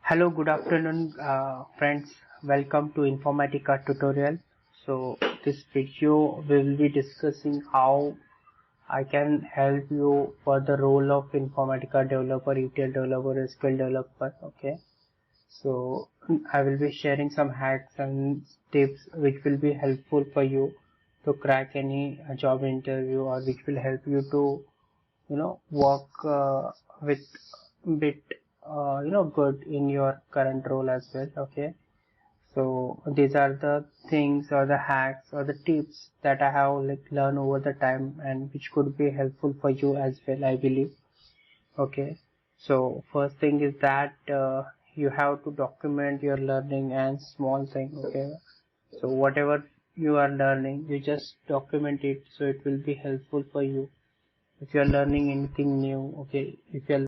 Hello, good afternoon, friends. Welcome to Informatica tutorial. So this video we will be discussing how I can help you for the role of Informatica developer, ETL developer, SQL developer. Okay. So I will be sharing some hacks and tips which will be helpful for you to crack any job interview, or which will help you to work with bit good in your current role as well. Okay, so these are the things or the hacks or the tips that I have learned over the time, and which could be helpful for you as well, I believe. Okay, so first thing is that you have to document your learning and small thing. Okay, so whatever you are learning, you just document it, so it will be helpful for you if you are learning anything new. Okay, if you're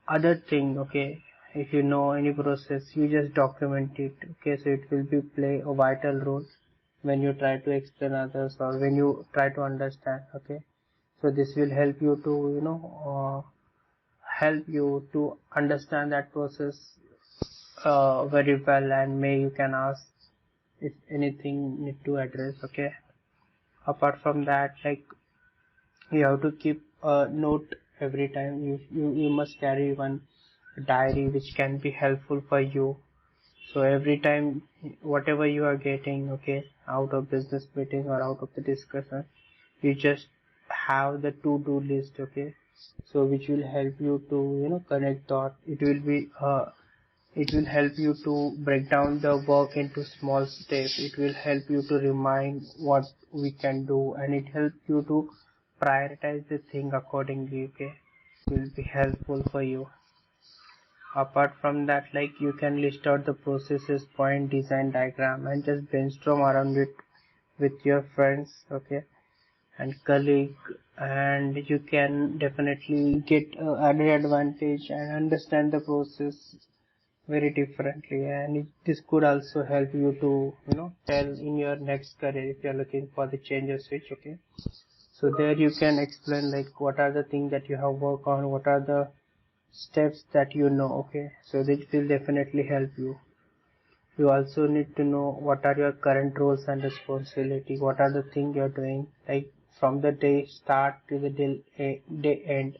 other thing, okay, if you know any process, you just document it. Okay, so it will be play a vital role when you try to explain others, or when you try to understand. Okay, so this will help you to help you to understand that process very well, and may you can ask if anything need to address. Okay, apart from that, you have to keep a note every time. You must carry one diary which can be helpful for you. So every time whatever you are getting, okay, out of business meeting or out of the discussion, you just have the to-do list. Okay, so which will help you to connect thought. It will help you to break down the work into small steps. It will help you to remind what we can do, and it helps you to prioritize the thing accordingly. Okay, it will be helpful for you. Apart from that, you can list out the processes, point, design, diagram, and just brainstorm around it with your friends, okay, and colleague, and you can definitely get added advantage and understand the process very differently. And this could also help you to tell in your next career if you are looking for the change or switch. Okay, so there you can explain what are the things that you have worked on, what are the steps that you know. Okay, so this will definitely help you. You also need to know what are your current roles and responsibility, what are the things you're doing, from the day start to the day end.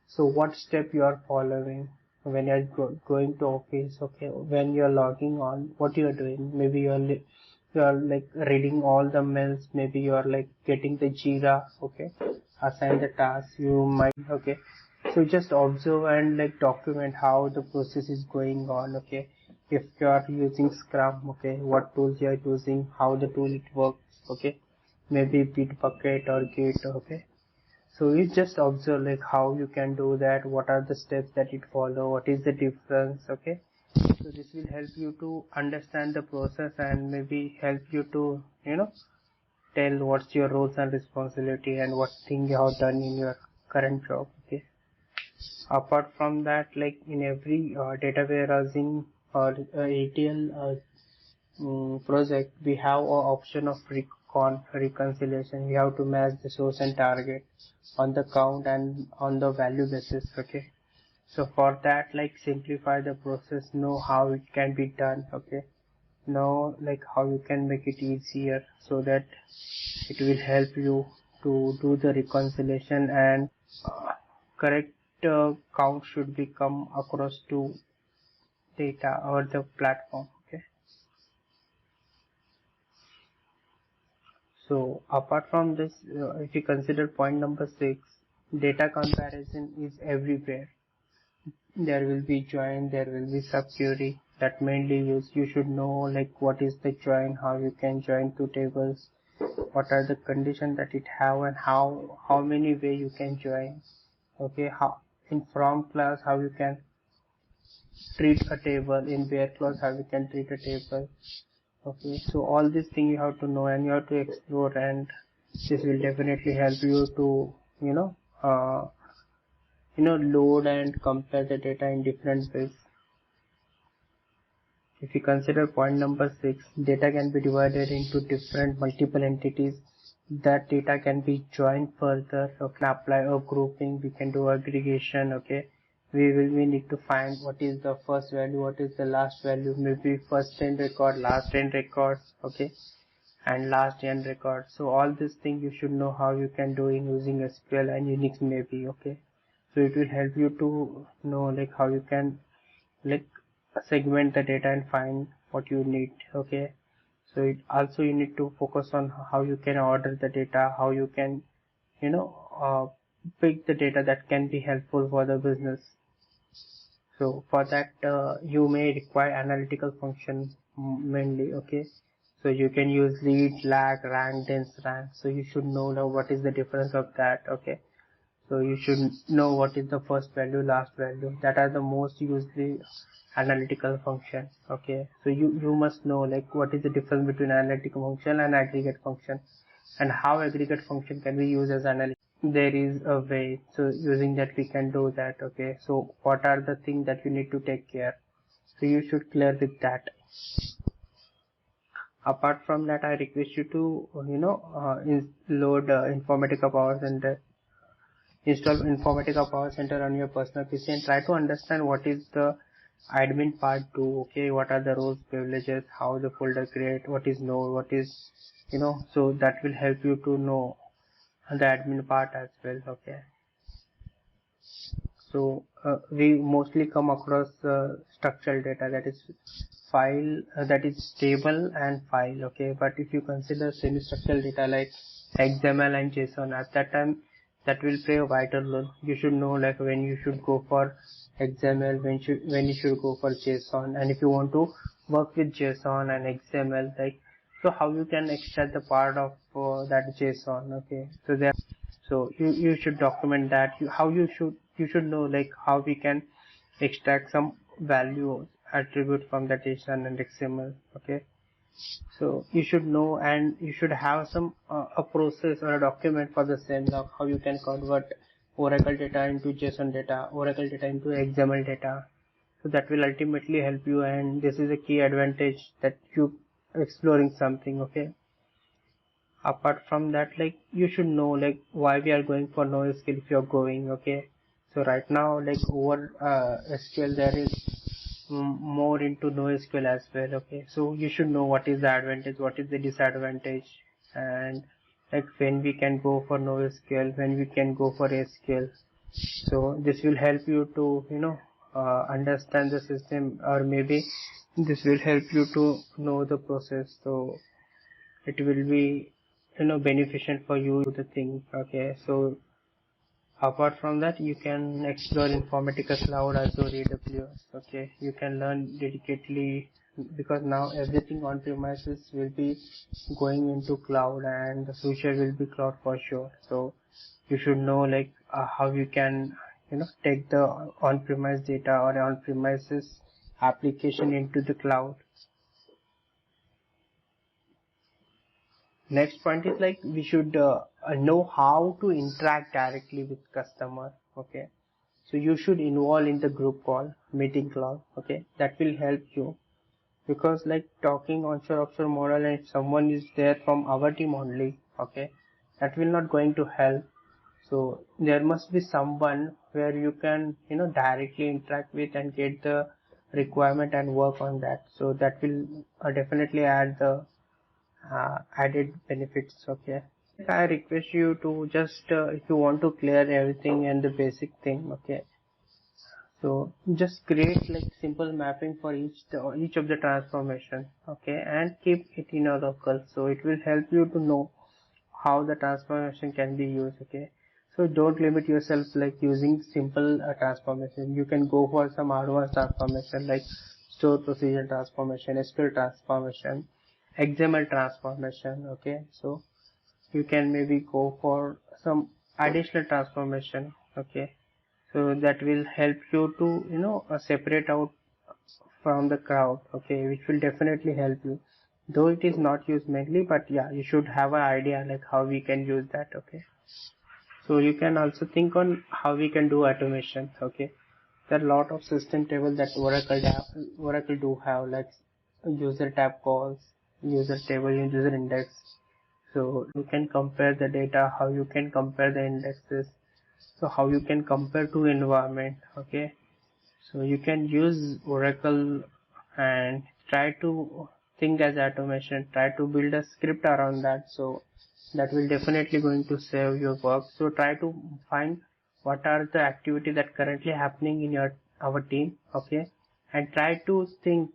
So what step you are following when you're going to office. Okay, when you're logging on, what you're doing. Maybe you're reading all the mails, maybe you're getting the Jira. Okay, assign the task, you might. Okay, so just observe and document how the process is going on. Okay, if you are using Scrum, okay, what tools you are using, how the tool it works. Okay, maybe Bitbucket or Git. Okay, so you just observe how you can do that, what are the steps that it follow, what is the difference. Okay, so this will help you to understand the process, and maybe help you to tell what's your roles and responsibility and what thing you have done in your current job. Okay, apart from that, in every data warehousing or ETL project, we have an option of reconciliation. We have to match the source and target on the count and on the value basis. Okay, so for that, simplify the process, know how it can be done. Okay, know how you can make it easier, so that it will help you to do the reconciliation, and correct count should be come across to data or the platform. Okay, so apart from this, if you consider point number 6, data comparison is everywhere. There will be join, there will be subquery that mainly you should know what is the join, how you can join two tables, what are the conditions that it have, and how many way you can join. Okay, how in from class how you can treat a table, in where clause how you can treat a table. Okay, so all these things you have to know, and you have to explore, and this will definitely help you to load and compare the data in different ways. If you consider point number 6, data can be divided into different multiple entities. That data can be joined further. Okay, apply a grouping, we can do aggregation. Okay, we need to find what is the first value, what is the last value, maybe first n record, last n record, okay, and last n record. So all these things you should know how you can do in using SQL and Unix maybe, okay. So it will help you to know like how you can like segment the data and find what you need, okay. So it also you need to focus on how you can order the data, how you can pick the data that can be helpful for the business. So for that you may require analytical function mainly, okay. So you can use lead, lag, rank, dense rank. So you should know now what is the difference of that, okay. So you should know what is the first value, last value. That are the most usually analytical function, okay. So you must know like what is the difference between analytical function and aggregate function, and how aggregate function can be used as analytical. There is a way, so using that we can do that, okay. So what are the things that you need to take care, so you should clear with that. Apart from that, I request you to load Informatica Power Center, install Informatica Power Center on your personal PC and try to understand what is the admin part do, okay, what are the roles, privileges, how the folder create, what is node, what is so that will help you to know the admin part as well, okay. So we mostly come across structural data, that is file, that is table and file, okay. But if you consider semi-structural data like XML and JSON, at that time that will play a vital role. You should know like when you should go for XML, when you should go for JSON, and if you want to work with JSON and XML, like so how you can extract the part of that JSON, okay. So there, so you should document that. You should know like how we can extract some value attribute from the JSON and XML, okay. So you should know, and you should have some a process or a document for the same, like how you can convert Oracle data into JSON data, Oracle data into XML data. So that will ultimately help you, and this is a key advantage that you exploring something, okay. Apart from that, like you should know like why we are going for NoSQL if you are going, okay. So right now like over SQL there is more into NoSQL as well, okay. So you should know what is the advantage, what is the disadvantage, and like when we can go for NoSQL, when we can go for SQL. So this will help you to understand the system, or maybe this will help you to know the process. So it will be beneficial for you the thing, okay. So apart from that, you can explore Informatica Cloud, Azure, AWS, okay. You can learn dedicatedly, because now everything on premises will be going into cloud, and the future will be cloud for sure. So you should know like how you can take the on-premise data or on-premises application into the cloud. Next point is like we should know how to interact directly with customer, okay. So you should involve in the group call, meeting call, okay. That will help you, because like talking onshore offshore model, and if someone is there from our team only, okay, that will not going to help. So there must be someone where you can directly interact with and get the requirement and work on that. So that will definitely add the added benefits, okay. I request you to just if you want to clear everything and the basic thing, okay, so just create like simple mapping for each of the transformation, okay, and keep it in a local. So it will help you to know how the transformation can be used, okay. So don't limit yourself like using simple transformation. You can go for some advanced transformation like store procedure transformation, SQL transformation, XML transformation, okay. So you can maybe go for some additional transformation, okay. So that will help you to separate out from the crowd, okay, which will definitely help you, though it is not used mainly, but yeah, you should have an idea like how we can use that, okay. So you can also think on how we can do automation, okay. There are a lot of system tables that Oracle do have, like user tab calls, user table, user index. So you can compare the data, how you can compare the indexes, so how you can compare to environment, okay. So you can use Oracle and try to think as automation, try to build a script around that. So that will definitely going to save your work. So try to find what are the activity that currently happening in our team, okay, and try to think,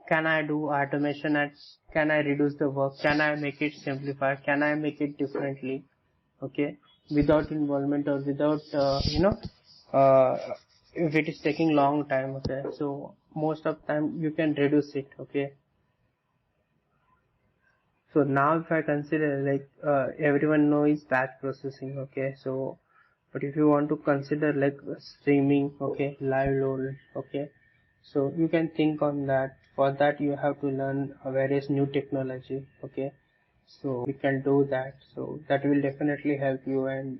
can I do automation and can I reduce the work, can I make it simplify, can I make it differently, okay, without involvement or without uh, if it is taking long time, okay, so most of time you can reduce it, okay. So now if I consider like everyone knows batch processing, okay, so but if you want to consider like streaming, okay, live load, okay, so you can think on that. For that you have to learn various new technology, okay, so we can do that. So that will definitely help you and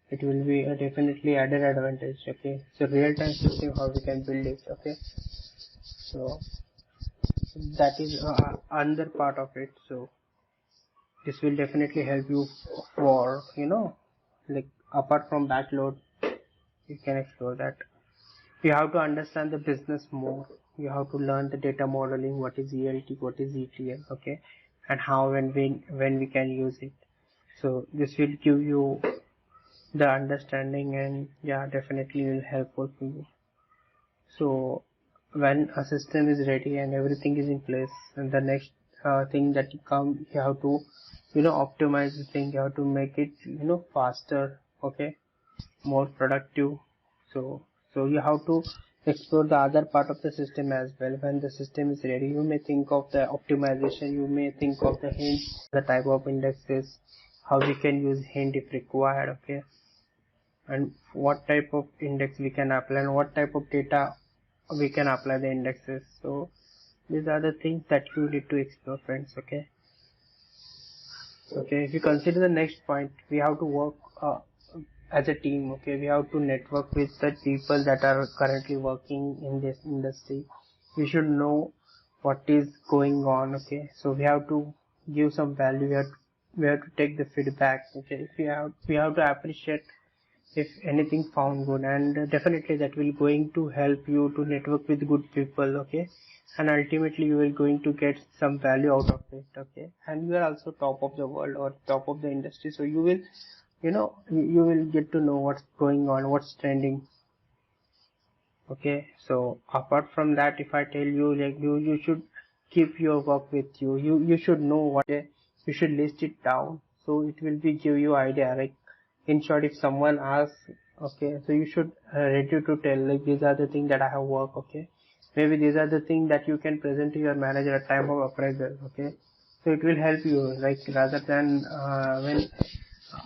it will be a definitely added advantage, okay. So real-time system, how we can build it, okay. So that is another part of it. So this will definitely help you for like apart from backload, you can explore that. You have to understand the business more. You have to learn the data modeling, what is ELT, what is ETL, okay, and how and when we can use it. So this will give you the understanding and yeah, definitely will helpful for you. So when a system is ready and everything is in place, and the next thing that you have to optimize the thing. You have to make it faster, okay, more productive. So you have to explore the other part of the system as well. When the system is ready, you may think of the optimization. You may think of the hint, the type of indexes, how we can use hint if required, okay, and what type of index we can apply and what type of data we can apply the indexes. So these are the things that you need to explore, friends, okay. Okay, if you consider the next point, we have to work as a team, okay. We have to network with the people that are currently working in this industry. We should know what is going on, okay. So we have to give some value. We have to take the feedback, okay. We have to appreciate if anything found good, and definitely that will going to help you to network with good people, okay, and ultimately you will going to get some value out of it, okay, and you are also top of the world or top of the industry, so you will you will get to know what's going on, what's trending, okay. So apart from that, if I tell you like you should keep your work with you should know what, you should list it down, so it will be give you idea, like in short, if someone asks, okay, so you should ready to tell like these are the things that I have worked, okay, maybe these are the things that you can present to your manager at time of appraisal, okay. So it will help you, like rather than when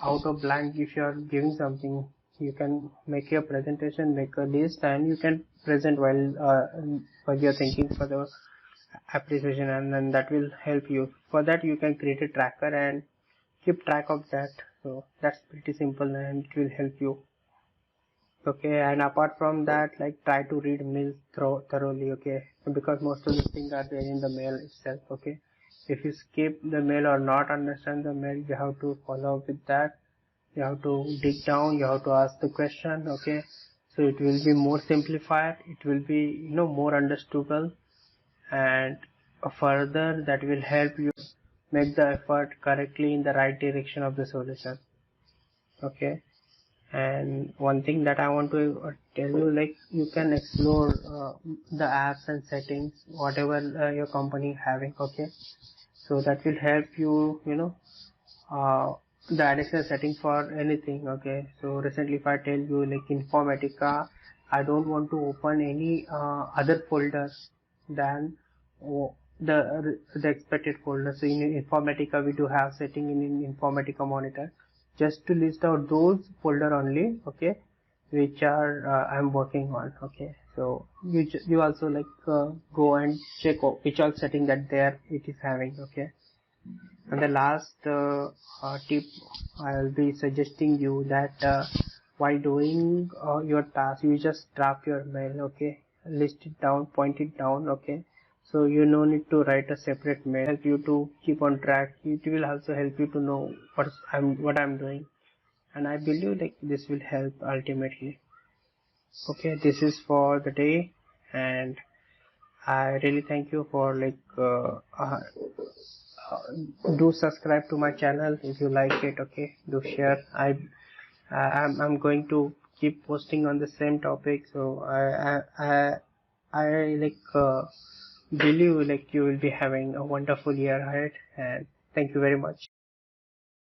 out of blank, if you are giving something, you can make your presentation, make a list, and you can present while you're thinking for the appreciation, and then that will help you. For that, you can create a tracker and keep track of that. So that's pretty simple and it will help you, okay. And apart from that, like try to read mails thoroughly, okay, because most of the things are there in the mail itself, okay. If you skip the mail or not understand the mail, you have to follow up with that. You have to dig down, you have to ask the question, okay. So it will be more simplified, it will be more understandable, and further that will help you make the effort correctly in the right direction of the solution, okay. And one thing that I want to tell you, like you can explore the apps and settings whatever your company having, okay. So that will help you the additional setting for anything, okay. So recently if I tell you like informatica, I don't want to open any other folder than the expected folder. So in informatica we do have setting in informatica monitor just to list out those folder only, okay, which are I'm working on, okay. So you also like go and check which all setting that there it is having, okay. And the last tip I'll be suggesting you that while doing your task, you just draft your mail, okay, list it down, point it down, okay. So you no need to write a separate mail. Help you to keep on track. It will also help you to know what I'm doing, and I believe like this will help ultimately. Okay, this is for the day, and I really thank you for do subscribe to my channel if you like it. Okay, do share. I'm going to keep posting on the same topic, so I believe like you will be having a wonderful year ahead, and thank you very much.